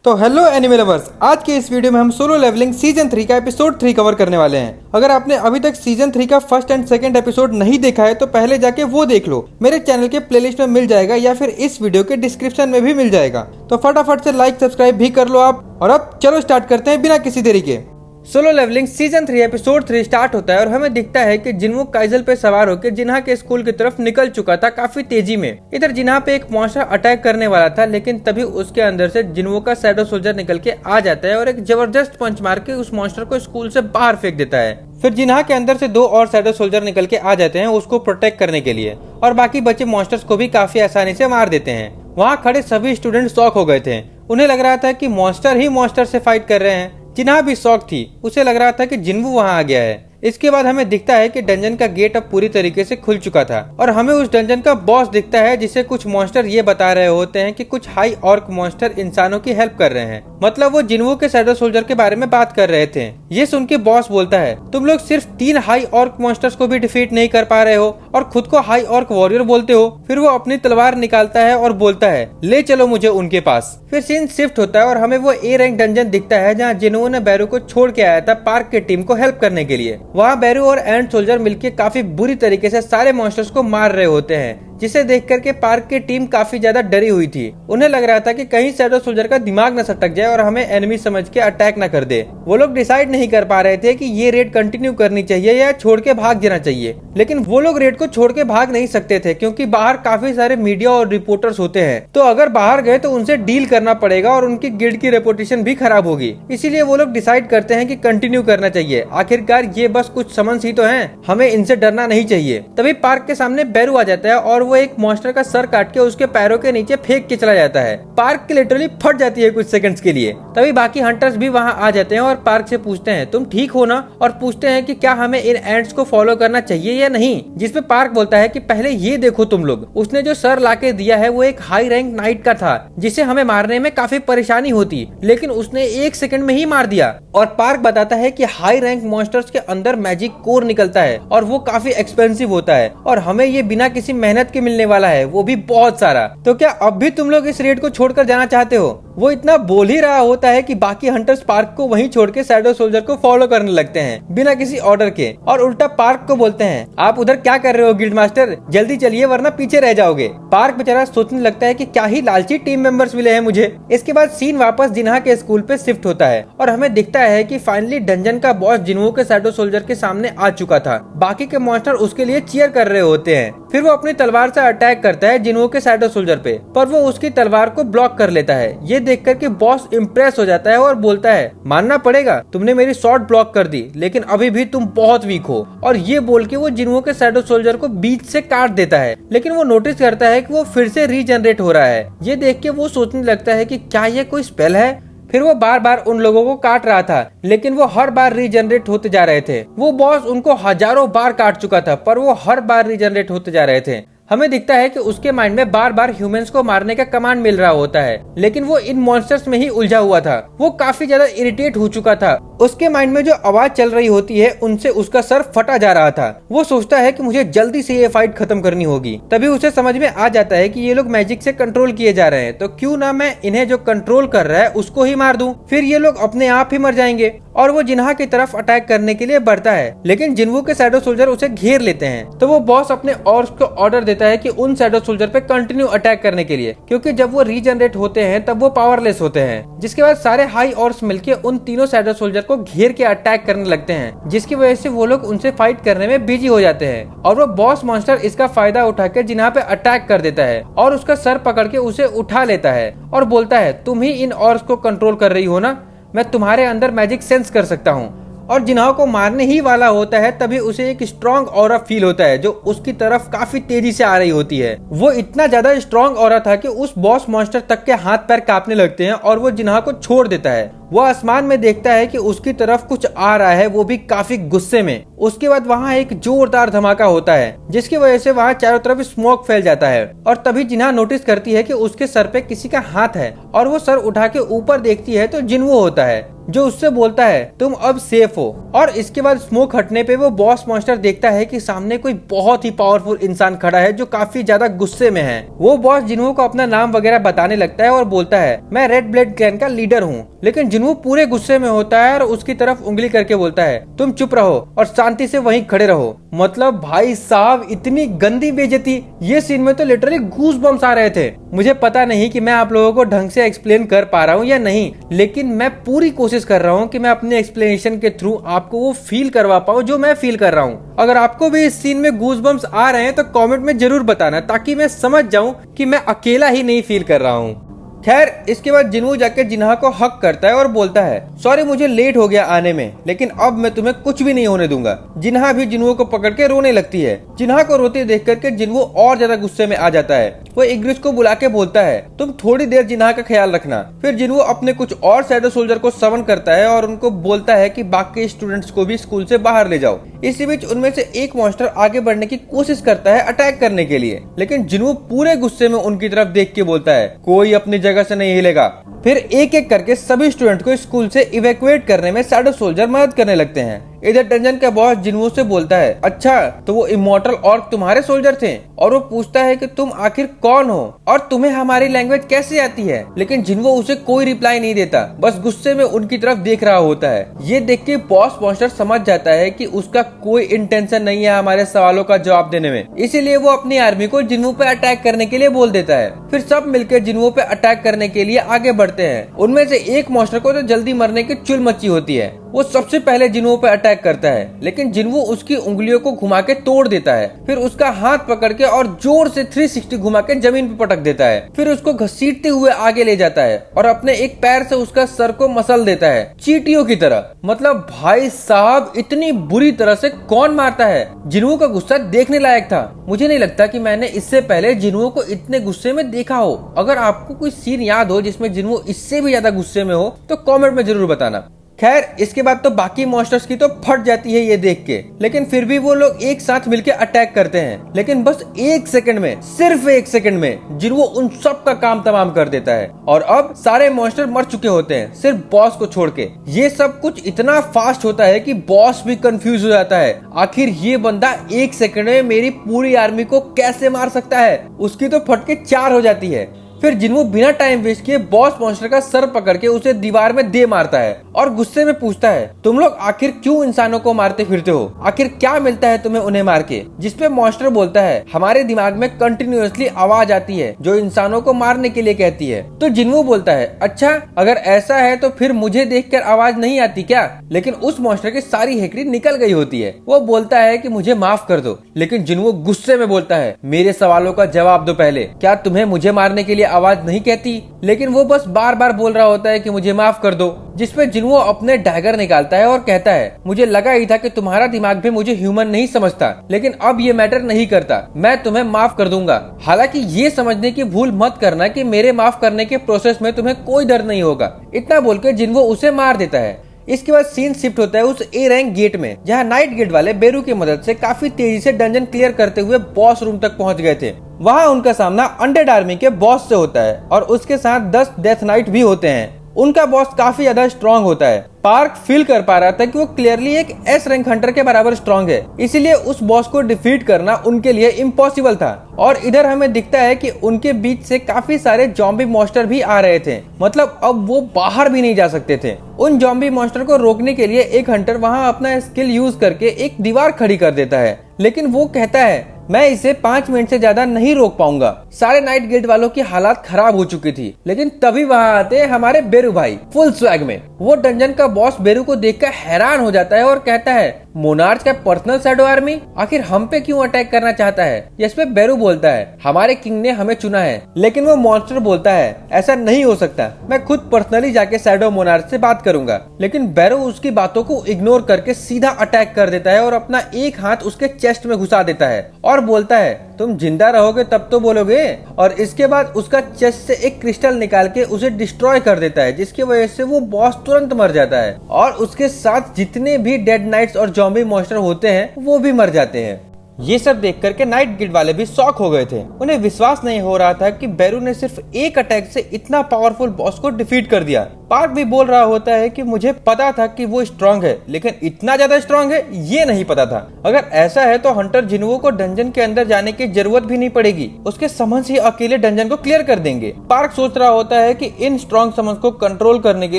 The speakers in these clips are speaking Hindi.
तो हेलो एनिमे लवर्स, आज के इस वीडियो में हम सोलो लेवलिंग सीजन 3 का एपिसोड 3 कवर करने वाले हैं। अगर आपने अभी तक सीजन 3 का फर्स्ट एंड सेकंड एपिसोड नहीं देखा है तो पहले जाके वो देख लो, मेरे चैनल के प्लेलिस्ट में मिल जाएगा या फिर इस वीडियो के डिस्क्रिप्शन में भी मिल जाएगा। तो फटाफट से लाइक सब्सक्राइब भी कर लो आप। और अब चलो स्टार्ट करते हैं बिना किसी देरी के। Solo Leveling season 3 episode 3 start होता है और हमें दिखता है कि जिन्हों काइजल पे सवार होकर जिन्हा के स्कूल की तरफ निकल चुका था काफी तेजी में। इधर जिन्हा पे एक मॉन्स्टर अटैक करने वाला था, लेकिन तभी उसके अंदर से जिन्हों का शैडो सोल्जर निकल के आ जाता है और एक जबरदस्त पंच मार के उस मॉन्स्टर को स्कूल से बाहर फेंक देता है। फिर जिन्हा के अंदर से 2 और शैडो सोल्जर निकल के आ जाते हैं उसको प्रोटेक्ट करने के लिए, और बाकी बचे मॉन्स्टर्स को भी काफी आसानी से मार देते हैं। वहाँ खड़े सभी स्टूडेंट शॉक हो गए थे, उन्हें लग रहा था कि मॉन्स्टर ही मॉन्स्टर से फाइट कर रहे हैं। जिन्हा भी शॉक थी, उसे लग रहा था कि जिन्वू वहां आ गया है। इसके बाद हमें दिखता है कि डंजन का गेट अब पूरी तरीके से खुल चुका था और हमें उस डंजन का बॉस दिखता है, जिसे कुछ मॉन्स्टर ये बता रहे होते हैं कि कुछ हाई ऑर्क मॉन्स्टर इंसानों की हेल्प कर रहे हैं। मतलब वो जिन्वू के शैडो सोल्जर के बारे में बात कर रहे थे। ये सुन के बॉस बोलता है, तुम लोग सिर्फ 3 हाई ऑर्क मॉन्स्टर्स को भी डिफीट नहीं कर पा रहे हो और खुद को हाई ऑर्क वॉरियर बोलते हो। फिर वो अपनी तलवार निकालता है और बोलता है, ले चलो मुझे उनके पास। फिर सीन शिफ्ट होता है और हमें वो ए रैंक डंजन दिखता है जहाँ जिन्वू ने बैरू को छोड़ के आया था पार्क की टीम को हेल्प करने के लिए। वहाँ बैरू और एंड सोल्जर मिलकर काफी बुरी तरीके से सारे मॉन्स्टर्स को मार रहे होते हैं, जिसे देख करके पार्क की टीम काफी ज्यादा डरी हुई थी। उन्हें लग रहा था कि कहीं शैडो सोल्जर का दिमाग न सटक जाए और हमें एनिमी समझ के अटैक न कर दे। वो लोग डिसाइड नहीं कर पा रहे थे कि ये रेड कंटिन्यू करनी चाहिए या छोड़ के भाग जाना चाहिए, लेकिन वो लोग रेड को छोड़ के भाग नहीं सकते थे क्योंकि बाहर काफी सारे मीडिया और रिपोर्टर्स होते हैं। तो अगर बाहर गए तो उनसे डील करना पड़ेगा और उनकी गिल्ड की रेपुटेशन भी खराब होगी। इसीलिए वो लोग डिसाइड करते हैं कि कंटिन्यू करना चाहिए। आखिरकार ये बस कुछ समन्स ही तो हैं, हमें इनसे डरना नहीं चाहिए। तभी पार्क के सामने बैरू आ जाता है और वो एक मॉन्स्टर का सर काट के उसके पैरों के नीचे फेंक के चला जाता है। पार्क की लिटरली फट जाती है कुछ सेकंड्स के लिए। तभी बाकी हंटर्स भी वहां आ जाते हैं और पार्क से पूछते हैं, तुम ठीक हो ना? और पूछते हैं कि क्या हमें इन एंड्स को फॉलो करना चाहिए या नहीं। जिसपे पार्क बोलता है कि पहले ये देखो तुम लोग, उसने जो सर लाके दिया है वो एक हाई रैंक नाइट का था जिसे हमें मारने में काफी परेशानी होती, लेकिन उसने 1 सेकंड में ही मार दिया। और पार्क बताता है कि हाई रैंक मॉन्स्टर्स के अंदर मैजिक कोर निकलता है और वो काफी एक्सपेंसिव होता है और हमें ये बिना किसी मेहनत के मिलने वाला है, वो भी बहुत सारा। तो क्या अब भी तुम लोग इस रेड को छोड़कर जाना चाहते हो? वो इतना बोल ही रहा होता है कि बाकी हंटर्स पार्क को वहीं छोड़ के शैडो सोल्जर को फॉलो करने लगते हैं बिना किसी ऑर्डर के, और उल्टा पार्क को बोलते हैं, आप उधर क्या कर रहे हो गिल्ड मास्टर, जल्दी चलिए वरना पीछे रह जाओगे। पार्क बेचारा सोचने लगता है कि क्या ही लालची टीम मेंबर्स मिले हैं मुझे। इसके बाद सीन वापस जिन्हा के स्कूल पे शिफ्ट होता है और हमें दिखता है कि फाइनली डंजन का बॉस जिन्हों के शैडो सोल्जर के सामने आ चुका था। बाकी के मॉन्स्टर उसके लिए चीयर कर रहे होते हैं। फिर वो अपनी तलवार से अटैक करता है जिन्हों के शैडो सोल्जर पे, पर वो उसकी तलवार को ब्लॉक कर लेता है। ये देख करके बॉस इम्प्रेस हो जाता है और बोलता है, मानना पड़ेगा तुमने मेरी शॉट ब्लॉक कर दी, लेकिन अभी भी तुम बहुत वीक हो। और ये बोल के वो जिन्हों के शैडो सोल्जर को बीच से काट देता है, लेकिन वो नोटिस करता है कि वो फिर से रीजनरेट हो रहा है। ये देख के वो सोचने लगता है कि क्या ये कोई स्पेल है। फिर वो बार बार उन लोगों को काट रहा था, लेकिन वो हर बार रीजनरेट होते जा रहे थे। वो बॉस उनको हजारों बार काट चुका था, पर वो हर बार रीजनरेट होते जा रहे थे। हमें दिखता है कि उसके माइंड में बार बार ह्यूमंस को मारने का कमांड मिल रहा होता है, लेकिन वो इन मॉन्स्टर्स में ही उलझा हुआ था। वो काफी ज्यादा इरिटेट हो चुका था। उसके माइंड में जो आवाज चल रही होती है उनसे उसका सर फटा जा रहा था। वो सोचता है कि मुझे जल्दी से ये फाइट खत्म करनी होगी। तभी उसे समझ में आ जाता है कि ये लोग मैजिक से कंट्रोल किए जा रहे हैं, तो क्यों ना मैं इन्हें जो कंट्रोल कर रहा है उसको ही मार दूं। फिर ये लोग अपने आप ही मर जाएंगे। और वो जिन्हा की तरफ अटैक करने के लिए बढ़ता है, लेकिन जिन्वू के शैडो सोल्जर उसे घेर लेते हैं। तो वो बॉस अपने ऑर्क्स को ऑर्डर देता है कि उन शैडो सोल्जर पे कंटिन्यू अटैक करने के लिए, क्योंकि जब वो रीजनरेट होते हैं तब वो पावरलेस होते हैं। जिसके बाद सारे हाई ऑर्क्स मिलके उन तीनों शैडो सोल्जर को घेर के अटैक करने लगते हैं, जिसकी वजह से वो लोग उनसे फाइट करने में बिजी हो जाते हैं। और वो बॉस मॉन्स्टर इसका फायदा उठाकर जिन्हा पे अटैक कर देता है और उसका सर पकड़ के उसे उठा लेता है और बोलता है, तुम ही इन ऑर्क्स को कंट्रोल कर रही हो ना, मैं तुम्हारे अंदर मैजिक सेंस कर सकता हूँ। और जिन्हा को मारने ही वाला होता है तभी उसे एक स्ट्रॉन्ग ऑरा फील होता है जो उसकी तरफ काफी तेजी से आ रही होती है। वो इतना ज्यादा स्ट्रॉन्ग ऑरा था कि उस बॉस मॉन्स्टर तक के हाथ पैर कांपने लगते हैं और वो जिन्हा को छोड़ देता है। वो आसमान में देखता है कि उसकी तरफ कुछ आ रहा है, वो भी काफी गुस्से में। उसके बाद वहाँ एक जोरदार धमाका होता है जिसकी वजह से वहाँ चारों तरफ स्मोक फैल जाता है और तभी जिन्हा नोटिस करती है कि उसके सर पे किसी का हाथ है और वो सर उठा के ऊपर देखती है तो जिन्वो होता है जो उससे बोलता है तुम अब सेफ हो। और इसके बाद स्मोक हटने पे वो बॉस मॉन्स्टर देखता है कि सामने कोई बहुत ही पावरफुल इंसान खड़ा है जो काफी ज्यादा गुस्से में है। वो बॉस जिन्वो को अपना नाम वगैरह बताने लगता है और बोलता है मैं रेड ब्लड क्लैन का लीडर हूँ, लेकिन जिन्वो पूरे गुस्से में होता है और उसकी तरफ उंगली करके बोलता है तुम चुप रहो और शांति से वहीं खड़े रहो। मतलब भाई साहब इतनी गंदी बेइज्जती, ये सीन में तो लिटरली गूज बम्स आ रहे थे। मुझे पता नहीं कि मैं आप लोगों को ढंग से एक्सप्लेन कर पा रहा हूँ या नहीं, लेकिन मैं पूरी कोशिश कर रहा हूँ कि मैं अपने एक्सप्लेनेशन के थ्रू आपको वो फील करवा पाऊँ जो मैं फील कर रहा हूँ। अगर आपको भी इस सीन में गूज बम्स आ रहे हैं तो कमेंट में जरूर बताना ताकि मैं समझ जाऊं कि मैं अकेला ही नहीं फील कर रहा हूँ। खैर इसके बाद जिन्वो जाकर जिन्हा को हक करता है और बोलता है सॉरी मुझे लेट हो गया आने में, लेकिन अब मैं तुम्हें कुछ भी नहीं होने दूंगा। जिन्हा भी जिन्वो को पकड़ के रोने लगती है। जिन्हा को रोते देख करके जिन्वो और ज्यादा गुस्से में आ जाता है। वो इग्रिस को बुला के बोलता है तुम थोड़ी देर जिन्हा का ख्याल रखना। फिर जिन्वो अपने कुछ और शैडो सोल्जर को समन करता है और उनको बोलता है कि बाकी स्टूडेंट्स को भी स्कूल से बाहर ले जाओ। इसी बीच उनमें से एक मॉन्स्टर आगे बढ़ने की कोशिश करता है अटैक करने के लिए, लेकिन जिन्वो पूरे गुस्से में उनकी तरफ देख के बोलता है कोई अपनी जगह से नहीं हिलेगा। फिर एक एक करके सभी स्टूडेंट को स्कूल से इवैक्यूएट करने में शैडो सोल्जर मदद करने लगते हैं। इधर डंजन का बॉस जिन्वो से बोलता है अच्छा तो वो इमॉर्टल ऑर्क तुम्हारे सोल्जर थे, और वो पूछता है कि तुम आखिर कौन हो और तुम्हें हमारी लैंग्वेज कैसे आती है। लेकिन जिन्वो उसे कोई रिप्लाई नहीं देता, बस गुस्से में उनकी तरफ देख रहा होता है। ये देख के बॉस मॉन्स्टर समझ जाता है कि उसका कोई इंटेंशन नहीं है हमारे सवालों का जवाब देने में, इसीलिए वो अपनी आर्मी को जिन्वो पे अटैक करने के लिए बोल देता है। फिर सब मिलकर जिन्वो पे अटैक करने के लिए आगे बढ़ते हैं। उनमें से एक मॉन्स्टर को तो जल्दी मरने की चुल मची होती है। वो सबसे पहले जिन्वो पे अटैक करता है, लेकिन जिन्वो उसकी उंगलियों को घुमा के तोड़ देता है। फिर उसका हाथ पकड़ के और जोर से 360 घुमा के जमीन पे पटक देता है। फिर उसको घसीटते हुए आगे ले जाता है और अपने एक पैर से उसका सर को मसल देता है चींटियों की तरह। मतलब भाई साहब इतनी बुरी तरह से कौन मारता है। जिन्वो का गुस्सा देखने लायक था। मुझे नहीं लगता कि मैंने इससे पहले जिन्वो को इतने गुस्से में देखा हो। अगर आपको कोई सीन याद हो जिसमें जिन्वो इससे भी ज्यादा गुस्से में हो तो कमेंट में जरूर बताना। खैर इसके बाद तो बाकी मॉन्स्टर्स की तो फट जाती है ये देख के, लेकिन फिर भी वो लोग एक साथ मिलकर अटैक करते हैं। लेकिन बस एक सेकंड में, सिर्फ एक सेकंड में जिन्वो उन सब का काम तमाम कर देता है और अब सारे मॉन्स्टर मर चुके होते हैं सिर्फ बॉस को छोड़ के। ये सब कुछ इतना फास्ट होता है कि बॉस भी कंफ्यूज हो जाता है। आखिर ये बंदा एक सेकंड में मेरी पूरी आर्मी को कैसे मार सकता है। उसकी तो फटके 4 हो जाती है। फिर जिन्वो बिना टाइम वेस्ट किए बॉस मॉन्स्टर का सर पकड़ के उसे दीवार में दे मारता है और गुस्से में पूछता है तुम लोग आखिर क्यों इंसानों को मारते फिरते हो, आखिर क्या मिलता है तुम्हें उन्हें मार के। जिसपे मॉन्स्टर बोलता है हमारे दिमाग में कंटिन्यूअसली आवाज आती है जो इंसानों को मारने के लिए कहती है। तो जिन्वो बोलता है अच्छा अगर ऐसा है तो फिर मुझे देखकर आवाज नहीं आती क्या। लेकिन उस मॉन्स्टर की सारी हेकड़ी निकल गई होती है। वो बोलता है कि मुझे माफ कर दो, लेकिन जिन्वो गुस्से में बोलता है मेरे सवालों का जवाब दो पहले, क्या तुम्हें मुझे मारने के लिए आवाज नहीं कहती। लेकिन वो बस बार बार बोल रहा होता है कि मुझे माफ कर दो। जिसपे जिन्वो अपने डैगर निकालता है और कहता है मुझे लगा ही था कि तुम्हारा दिमाग भी मुझे ह्यूमन नहीं समझता, लेकिन अब ये मैटर नहीं करता, मैं तुम्हें माफ कर दूंगा। हालांकि ये समझने की भूल मत करना कि मेरे माफ करने के प्रोसेस में तुम्हें कोई डर नहीं होगा। इतना बोलकर जिन्वो उसे मार देता है। इसके बाद सीन शिफ्ट होता है उस ए रैंक गेट में, जहां नाइट गेट वाले बेरू की मदद से काफी तेजी से डंजन क्लियर करते हुए बॉस रूम तक पहुंच गए थे। वहां उनका सामना अनडेड आर्मी के बॉस से होता है और उसके साथ 10 डेथ नाइट भी होते हैं। उनका बॉस काफी ज्यादा स्ट्रॉन्ग होता है। पार्क फील कर पा रहा था कि वो क्लियरली एक एस रैंक हंटर के बराबर स्ट्रॉन्ग है, इसीलिए उस बॉस को डिफीट करना उनके लिए इम्पॉसिबल था। और इधर हमें दिखता है कि उनके बीच से काफी सारे जॉम्बी मॉन्स्टर भी आ रहे थे। मतलब अब वो बाहर भी नहीं जा सकते थे। उन जॉम्बी मॉन्स्टर को रोकने के लिए एक हंटर वहां अपना स्किल यूज करके एक दीवार खड़ी कर देता है, लेकिन वो कहता है मैं इसे 5 मिनट से ज्यादा नहीं रोक पाऊंगा। सारे नाइट गिल्ड वालों की हालात खराब हो चुकी थी, लेकिन तभी वहां आते हैं हमारे बेरू भाई फुल स्वैग में। वो डंजन का बॉस बेरू को देखकर हैरान हो जाता है और कहता है मोनार्च का पर्सनल शैडो आर्मी आखिर हम पे क्यों अटैक करना चाहता है। इस पे बेरू बोलता है हमारे किंग ने हमें चुना है। लेकिन वो मॉन्स्टर बोलता है ऐसा नहीं हो सकता, मैं खुद पर्सनली जाके शैडो मोनार्च से बात करूंगा। लेकिन बेरू उसकी बातों को इग्नोर करके सीधा अटैक कर देता है और अपना एक हाथ उसके चेस्ट में घुसा देता है और बोलता है तुम जिंदा रहोगे तब तो बोलोगे से, और इसके बाद उसका चेस्ट से एक क्रिस्टल निकाल के उसे डिस्ट्रॉय कर देता है, जिसकी वजह से वो बॉस तुरंत मर जाता है और उसके साथ जितने भी डेड नाइट्स और ज़ॉम्बी मॉन्स्टर होते हैं वो भी मर जाते हैं। ये सब देख करके नाइट गिल्ड वाले भी शॉक हो गए थे। उन्हें विश्वास नहीं हो रहा था कि बेरू ने सिर्फ एक अटैक से इतना पावरफुल बॉस को डिफीट कर दिया। पार्क भी बोल रहा होता है कि मुझे पता था कि वो स्ट्रांग है, लेकिन इतना ज्यादा स्ट्रांग है ये नहीं पता था। अगर ऐसा है तो हंटर जिन्वो को डंजन के अंदर जाने की जरूरत भी नहीं पड़ेगी, उसके समन्स ही अकेले डंजन को क्लियर कर देंगे। पार्क सोच रहा होता है कि इन स्ट्रांग समन्स को कंट्रोल करने के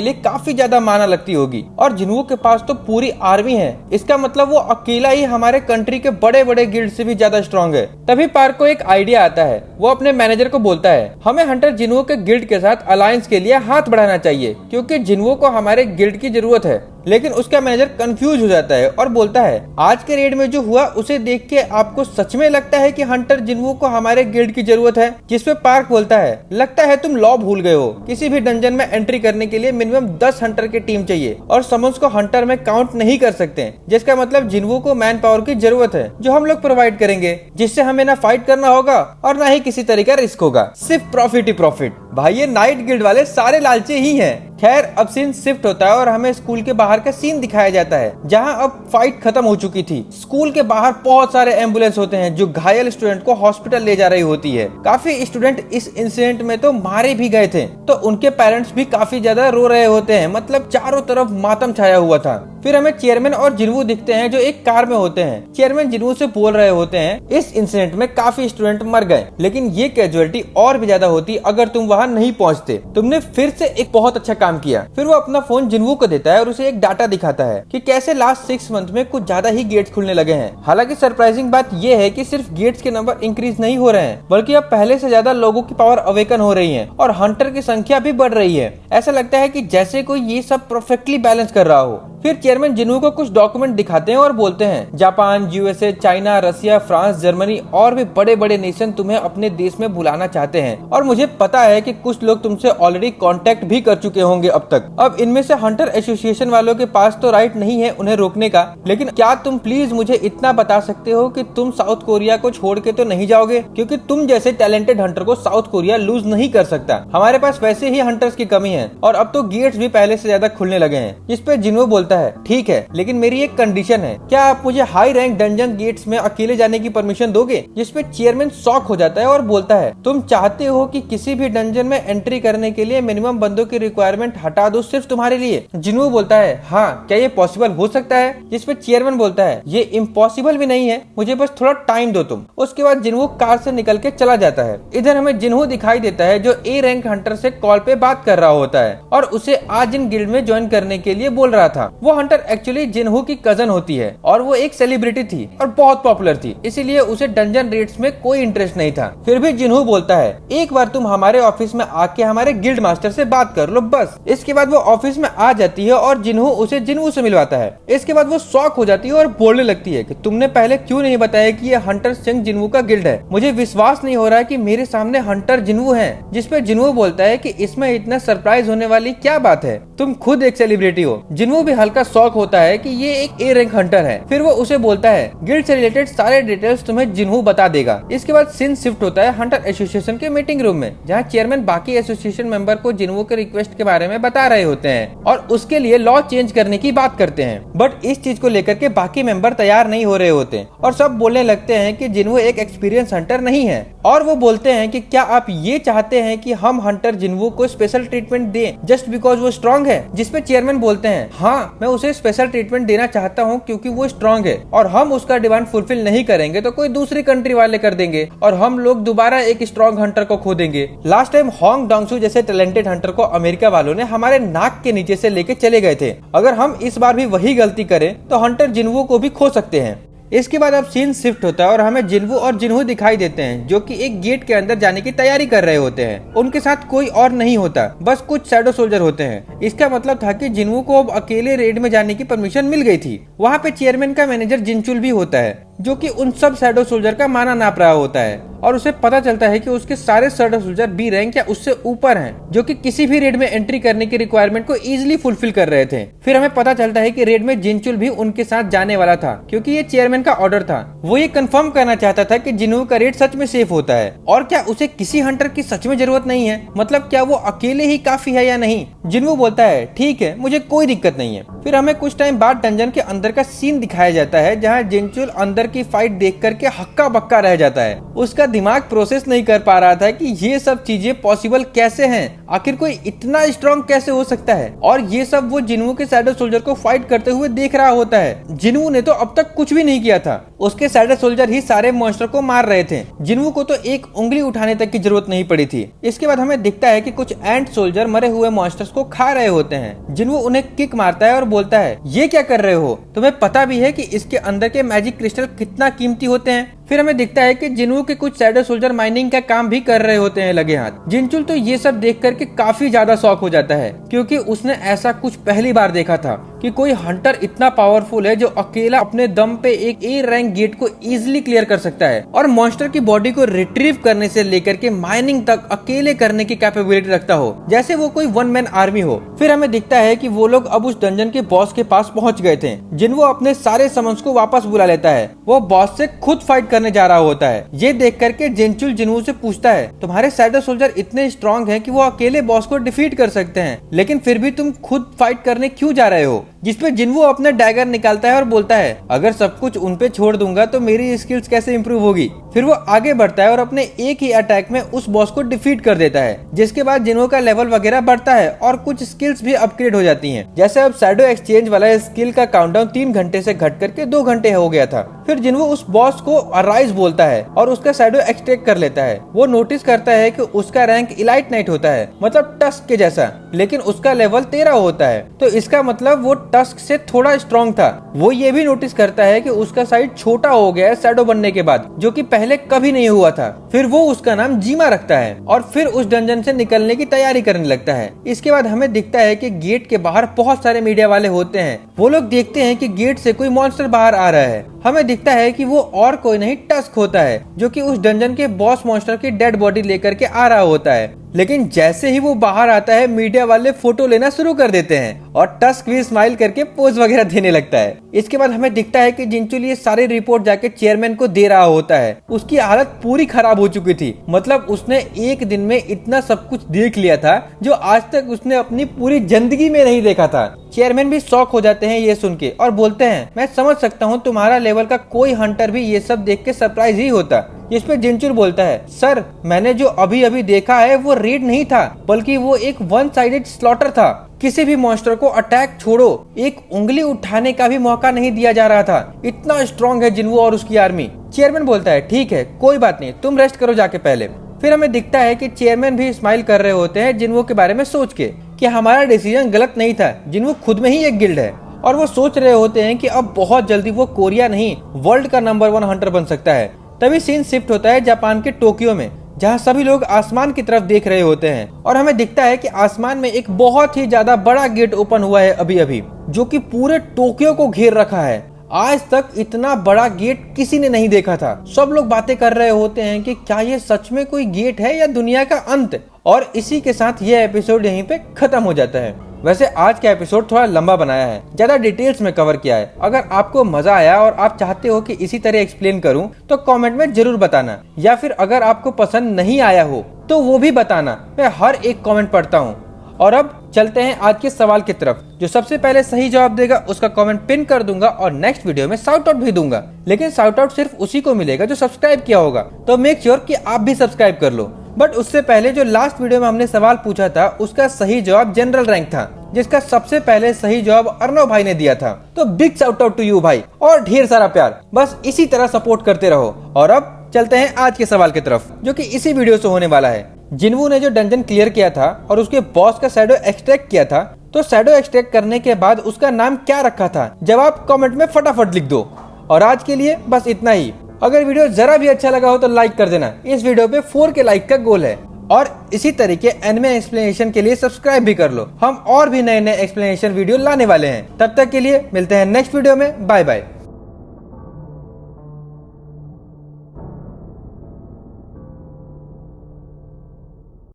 लिए काफी ज्यादा माना लगती होगी, और जिन्वो के पास तो पूरी आर्मी है, इसका मतलब वो अकेला ही हमारे कंट्री के बड़े बड़े गिल्ड से भी ज्यादा स्ट्रांग है। तभी पार्क को एक आइडिया आता है। वो अपने मैनेजर को बोलता है, हमें हंटर जिन्वो के गिल्ड के साथ अलायंस के लिए हाथ बढ़ाना चाहिए, क्योंकि जिन्वो को हमारे गिल्ड की जरूरत है। लेकिन उसका मैनेजर कंफ्यूज हो जाता है और बोलता है, आज के रेड में जो हुआ उसे देख के आपको सच में लगता है कि हंटर जिन्वो को हमारे गिल्ड की जरूरत है? जिसपे पार्क बोलता है, लगता है तुम लॉ भूल गए हो। किसी भी डंजन में एंट्री करने के लिए मिनिमम 10 हंटर की टीम चाहिए और समन्स को हंटर में काउंट नहीं कर सकते, जिसका मतलब जिन्वो को मैन पावर की जरूरत है, जो हम लोग प्रोवाइड करेंगे, जिससे हमें ना फाइट करना होगा और ना ही किसी तरह का रिस्क होगा, सिर्फ प्रॉफिट ही प्रॉफिट। भाई ये नाइट गिल्ड वाले सारे लालची ही हैं। खैर अब सीन शिफ्ट होता है और हमें स्कूल के बाहर का सीन दिखाया जाता है, जहां अब फाइट खत्म हो चुकी थी। स्कूल के बाहर बहुत सारे एम्बुलेंस होते हैं जो घायल स्टूडेंट को हॉस्पिटल ले जा रही होती है। काफी स्टूडेंट इस इंसिडेंट में तो मारे भी गए थे, तो उनके पेरेंट्स भी काफी ज्यादा रो रहे होते हैं, मतलब चारों तरफ मातम छाया हुआ था। फिर हमें चेयरमैन और जिन्वो दिखते हैं जो एक कार में होते हैं। चेयरमैन जिन्वो से बोल रहे होते हैं, इस इंसिडेंट में काफी स्टूडेंट मर गए, लेकिन ये कैजुअलिटी और भी ज्यादा होती अगर तुम वहाँ नहीं पहुँचते। तुमने फिर से एक बहुत अच्छा काम किया। फिर वो अपना फोन जिन्वो को देता है और उसे एक डाटा दिखाता है कि कैसे लास्ट 6 मंथ में कुछ ज्यादा ही गेट्स खुलने लगे हैं। हालांकि सरप्राइजिंग बात ये है कि सिर्फ गेट्स के नंबर इंक्रीज नहीं हो रहे हैं, बल्कि अब पहले से ज्यादा लोगों की पावर अवेकन हो रही है और हंटर की संख्या भी बढ़ रही है। ऐसा लगता है कि जैसे कोई ये सब परफेक्टली बैलेंस कर रहा हो। फिर चेयरमैन जिन्वो को कुछ डॉक्यूमेंट दिखाते हैं और बोलते हैं, जापान, यूएसए, चाइना, रसिया, फ्रांस, जर्मनी और भी बड़े बड़े नेशन तुम्हें अपने देश में बुलाना चाहते हैं, और मुझे पता है कि कुछ लोग तुमसे ऑलरेडी कांटेक्ट भी कर चुके होंगे अब तक। अब इनमें से हंटर एसोसिएशन वालों के पास तो राइट नहीं है उन्हें रोकने का, लेकिन क्या तुम प्लीज मुझे इतना बता सकते हो कि तुम साउथ कोरिया को छोड़ के तो नहीं जाओगे? क्योंकि तुम जैसे टैलेंटेड हंटर को साउथ कोरिया लूज नहीं कर सकता। हमारे पास वैसे ही हंटर्स की कमी है और अब तो गेट्स भी पहले से ज्यादा खुलने लगे हैं। इस पे जिन्वो बोलता है, ठीक है, लेकिन मेरी एक कंडीशन है, क्या आप मुझे हाई रैंक डंजन गेट्स में अकेले जाने की परमिशन दोगे? जिसपे चेयरमैन शॉक हो जाता है और बोलता है, तुम चाहते हो कि किसी भी डंजन में एंट्री करने के लिए मिनिमम बंदों की रिक्वायरमेंट हटा दो सिर्फ तुम्हारे लिए? जिन्वो बोलता है, हाँ, क्या ये पॉसिबल हो सकता है? जिसपे चेयरमैन बोलता है, ये इम्पॉसिबल भी नहीं है, मुझे बस थोड़ा टाइम दो तुम। उसके बाद जिन्वो कार से निकल के चला जाता है। इधर हमें जिन्वो दिखाई देता है जो ए रैंक हंटर से कॉल पे बात कर रहा होता है और उसे आज इन गिल्ड में ज्वाइन करने के लिए बोल रहा था। वो हंटर एक्चुअली जिन्हो की कजन होती है और वो एक सेलिब्रिटी थी और बहुत पॉपुलर थी, इसीलिए उसे डंजन रेड्स में कोई इंटरेस्ट नहीं था। फिर भी जिन्हो बोलता है, एक बार तुम हमारे ऑफिस में आके हमारे गिल्ड मास्टर से बात कर लो बस। इसके बाद वो ऑफिस में आ जाती है और जिन्हो उसे जिन्वो से मिलवाता है। इसके बाद वो शॉक हो जाती है और बोलने लगती है कि तुमने पहले क्यों नहीं बताया कि ये हंटर सिंह जिन्वो का गिल्ड है? मुझे विश्वास नहीं हो रहा है कि मेरे सामने हंटर जिन्वो है। जिसपे जिन्वो बोलता है कि इसमें इतना सरप्राइज होने वाली क्या बात है, तुम खुद एक सेलिब्रिटी हो। जिन्वो भी हल्का शॉक होता है कि ये एक ए रैंक हंटर है। फिर वो उसे बोलता है, गिल्ड से रिलेटेड सारे डिटेल्स तुम्हें जिन्हो बता देगा। इसके बाद सीन शिफ्ट होता है हंटर एसोसिएशन के मीटिंग रूम में, जहाँ चेयरमैन बाकी एसोसिएशन मेंबर को जिन्हो के रिक्वेस्ट के बारे में बता रहे होते हैं और उसके लिए लॉ चेंज करने की बात करते हैं। बट इस चीज को लेकर के बाकी मेंबर तैयार नहीं हो रहे होते और सब बोलने लगते हैं कि जिन्हो एक एक्सपीरियंस हंटर नहीं है। और वो बोलते हैं कि क्या आप ये चाहते हैं कि हम हंटर जिन्हो को स्पेशल ट्रीटमेंट दें जस्ट बिकॉज वो स्ट्रॉन्ग है? जिसपे चेयरमैन बोलते हैं, हाँ, मैं उसे स्पेशल ट्रीटमेंट देना चाहता हूँ क्योंकि वो स्ट्रॉन्ग है और हम उसका डिमांड फुलफिल नहीं करेंगे तो कोई दूसरी कंट्री वाले कर देंगे और हम लोग दोबारा एक स्ट्रॉन्ग हंटर को खो देंगे। लास्ट टाइम होंग डोंगसू जैसे टैलेंटेड हंटर को अमेरिका वालों ने हमारे नाक के नीचे से लेके चले गए थे। अगर हम इस बार भी वही गलती करें तो हंटर जिन्वो को भी खो सकते हैं। इसके बाद अब सीन शिफ्ट होता है और हमें जिन्वो और जिन्हो दिखाई देते हैं जो कि एक गेट के अंदर जाने की तैयारी कर रहे होते हैं। उनके साथ कोई और नहीं होता, बस कुछ शैडो सोल्जर होते हैं। इसका मतलब था कि जिन्वो को अब अकेले रेड में जाने की परमिशन मिल गई थी। वहाँ पे चेयरमैन का मैनेजर जिनचुल भी होता है जो कि उन सब शैडो सोल्जर का माना नाप रहा होता है और उसे पता चलता है कि उसके सारे शैडो सोल्जर बी रैंक या उससे ऊपर हैं, जो कि किसी भी रेड में एंट्री करने की रिक्वायरमेंट को इजीली फुलफिल कर रहे थे। फिर हमें पता चलता है कि रेड में जिनचुल भी उनके साथ जाने वाला था, क्योंकि ये चेयरमैन का ऑर्डर था। वो ये कंफर्म करना चाहता था कि जिन्हू का रेड सच में सेफ होता है और क्या उसे किसी हंटर की सच में जरूरत नहीं है, मतलब क्या वो अकेले ही काफी है या नहीं। जिन्हू बोलता है ठीक है, मुझे कोई दिक्कत नहीं है। फिर हमें कुछ टाइम बाद डंजन के अंदर का सीन दिखाया जाता है, जहाँ जिनचुल अंदर की फाइट देख करके हक्का बक्का रह जाता है। उसका दिमाग प्रोसेस नहीं कर पा रहा था कि ये सब चीजें पॉसिबल कैसे हैं, आखिर कोई इतना स्ट्रॉन्ग कैसे हो सकता है। और ये सब वो जिन्हू के शैडो सोल्जर को फाइट करते हुए देख रहा होता है। जिन्हू ने तो अब तक कुछ भी नहीं किया था, उसके शैडो सोल्जर ही सारे मॉन्स्टर को मार रहे थे। जिन्हू को तो एक उंगली उठाने तक की जरूरत नहीं पड़ी थी। इसके बाद हमें दिखता है कि कुछ एंट सोल्जर मरे हुए मॉन्स्टर्स को खा रहे होते हैं। जिन्हू उन्हें किक मारता है और बोलता है ये क्या कर रहे हो, तुम्हें पता भी है कि इसके अंदर के मैजिक क्रिस्टल कितना कीमती होते हैं। फिर हमें दिखता है कि जिन्हू के कुछ शैडो सोल्जर माइनिंग का काम भी कर रहे होते हैं लगे हाथ। जिनचुल तो ये सब देख करके काफी ज्यादा शॉक हो जाता है, क्योंकि उसने ऐसा कुछ पहली बार देखा था कि कोई हंटर इतना पावरफुल है जो अकेला अपने दम पे एक ए रैंक गेट को इजीली क्लियर कर सकता है और मॉन्स्टर की बॉडी को रिट्रीव करने से लेकर के माइनिंग तक अकेले करने की कैपेबिलिटी रखता हो, जैसे वो कोई वन मैन आर्मी हो। फिर हमें दिखता है कि वो लोग अब उस डंजन के बॉस के पास पहुंच गए थे। जिन्हू अपने सारे समन्स को वापस बुला लेता है। वो बॉस से खुद फाइट करने जा रहा होता है। ये देख करके जिनचुल जिन्हू से पूछता है तुम्हारे शैडो सोल्जर इतने स्ट्रॉन्ग हैं कि वो अकेले बॉस को डिफीट कर सकते हैं, लेकिन फिर भी तुम खुद फाइट करने क्यों जा रहे हो। जिसपे जिन्हू अपने डैगर निकालता है और बोलता है अगर सब कुछ उन पे छोड़ दूंगा तो मेरी स्किल्स कैसे इंप्रूव होगी। फिर वो आगे बढ़ता है और अपने एक ही अटैक में उस बॉस को डिफीट कर देता है, जिसके बाद जिन्हू का लेवल वगैरह बढ़ता है और कुछ स्किल्स भी अपग्रेड हो जाती हैं। जैसे अब शैडो एक्सचेंज वाला स्किल का काउंटडाउन 3 घंटे से घट करके 2 घंटे हो गया था। फिर जिन्हू उस बॉस को अराइज बोलता है और उसका शैडो एक्सट्रैक्ट कर लेता है। वो नोटिस करता है कि उसका रैंक इलाइट नाइट होता है, मतलब टस्क के जैसा, लेकिन उसका लेवल 13 होता है, तो इसका मतलब वो टस्क से थोड़ा स्ट्रॉन्ग था। वो ये भी नोटिस करता है कि उसका साइज छोटा हो गया है शैडो बनने के बाद, जो कि पहले कभी नहीं हुआ था। फिर वो उसका नाम जीमा रखता है और फिर उस डंजन से निकलने की तैयारी करने लगता है। इसके बाद हमें दिखता है कि गेट के बाहर बहुत सारे मीडिया वाले होते हैं। वो लोग देखते हैं कि गेट से कोई मॉन्स्टर बाहर आ रहा है। हमें दिखता है कि वो और कोई नहीं टस्क होता है, जो कि उस डंजन के बॉस मॉन्स्टर की डेड बॉडी लेकर के आ रहा होता है। लेकिन जैसे ही वो बाहर आता है मीडिया वाले फोटो लेना शुरू कर देते हैं और टस्क भी स्माइल करके पोज वगैरह देने लगता है। इसके बाद हमें दिखता है कि जिनचुल ये सारी रिपोर्ट जाके चेयरमैन को दे रहा होता है। उसकी हालत पूरी खराब हो चुकी थी, मतलब उसने एक दिन में इतना सब कुछ देख लिया था जो आज तक उसने अपनी पूरी जिंदगी में नहीं देखा था। चेयरमैन भी शॉक हो जाते हैं ये सुन के और बोलते हैं मैं समझ सकता हूँ तुम्हारा लेवल का कोई हंटर भी ये सब देख के सरप्राइज ही होता। इस पे जिनचुल बोलता है सर, मैंने जो अभी अभी देखा है वो रेड नहीं था, बल्कि वो एक वन साइडेड स्लॉटर था। किसी भी मॉन्स्टर को अटैक छोड़ो, एक उंगली उठाने का भी मौका नहीं दिया जा रहा था। इतना स्ट्रॉन्ग है जिन्हू और उसकी आर्मी। चेयरमैन बोलता है ठीक है, कोई बात नहीं, तुम रेस्ट करो जाके पहले। फिर हमें दिखता है कि चेयरमैन भी स्माइल कर रहे होते हैं जिन्हू के बारे में सोच के कि हमारा डिसीजन गलत नहीं था। जिन्हू खुद में ही एक गिल्ड है और वो सोच रहे होते हैं कि अब बहुत जल्दी वो कोरिया नहीं वर्ल्ड का नंबर 1 हंटर बन सकता है। तभी सीन शिफ्ट होता है जापान के टोक्यो में, जहाँ सभी लोग आसमान की तरफ देख रहे होते हैं और हमें दिखता है कि आसमान में एक बहुत ही ज्यादा बड़ा गेट ओपन हुआ है अभी अभी, जो कि पूरे टोक्यो को घेर रखा है। आज तक इतना बड़ा गेट किसी ने नहीं देखा था। सब लोग बातें कर रहे होते हैं कि क्या ये सच में कोई गेट है या दुनिया का अंत। और इसी के साथ ये एपिसोड यहीं पे खत्म हो जाता है। वैसे आज का एपिसोड थोड़ा लंबा बनाया है, ज्यादा डिटेल्स में कवर किया है। अगर आपको मजा आया और आप चाहते हो कि इसी तरह एक्सप्लेन करूं तो कमेंट में जरूर बताना, या फिर अगर आपको पसंद नहीं आया हो तो वो भी बताना। मैं हर एक कमेंट पढ़ता हूं। और अब चलते हैं आज के सवाल की तरफ। जो सबसे पहले सही जवाब देगा उसका कमेंट पिन कर दूंगा और नेक्स्ट वीडियो में शाउट आउट भी दूंगा। लेकिन शाउट आउट सिर्फ उसी को मिलेगा जो सब्सक्राइब किया होगा, तो मेक श्योर कि आप भी सब्सक्राइब कर लो। बट उससे पहले जो लास्ट वीडियो में हमने सवाल पूछा था उसका सही जवाब जनरल रैंक था, जिसका सबसे पहले सही जवाब अर्णव भाई ने दिया था। तो big shout out to you भाई, और ढेर सारा प्यार। बस इसी तरह सपोर्ट करते रहो। और अब चलते हैं आज के सवाल की तरफ, जो कि इसी वीडियो से होने वाला है। जिन्हू ने जो डंजन क्लियर किया था और उसके बॉस का शैडो एक्सट्रैक्ट किया था, तो शैडो एक्सट्रैक्ट करने के बाद उसका नाम क्या रखा था? जवाब कमेंट में फटाफट लिख दो। और आज के लिए बस इतना ही। अगर वीडियो जरा भी अच्छा लगा हो तो लाइक कर देना। इस वीडियो पे 4 के लाइक का गोल है। और इसी तरीके एनिमे एक्सप्लेनेशन के लिए सब्सक्राइब भी कर लो। हम और भी नए नए एक्सप्लेनेशन वीडियो लाने वाले हैं। तब तक के लिए मिलते हैं नेक्स्ट वीडियो में। Bye bye.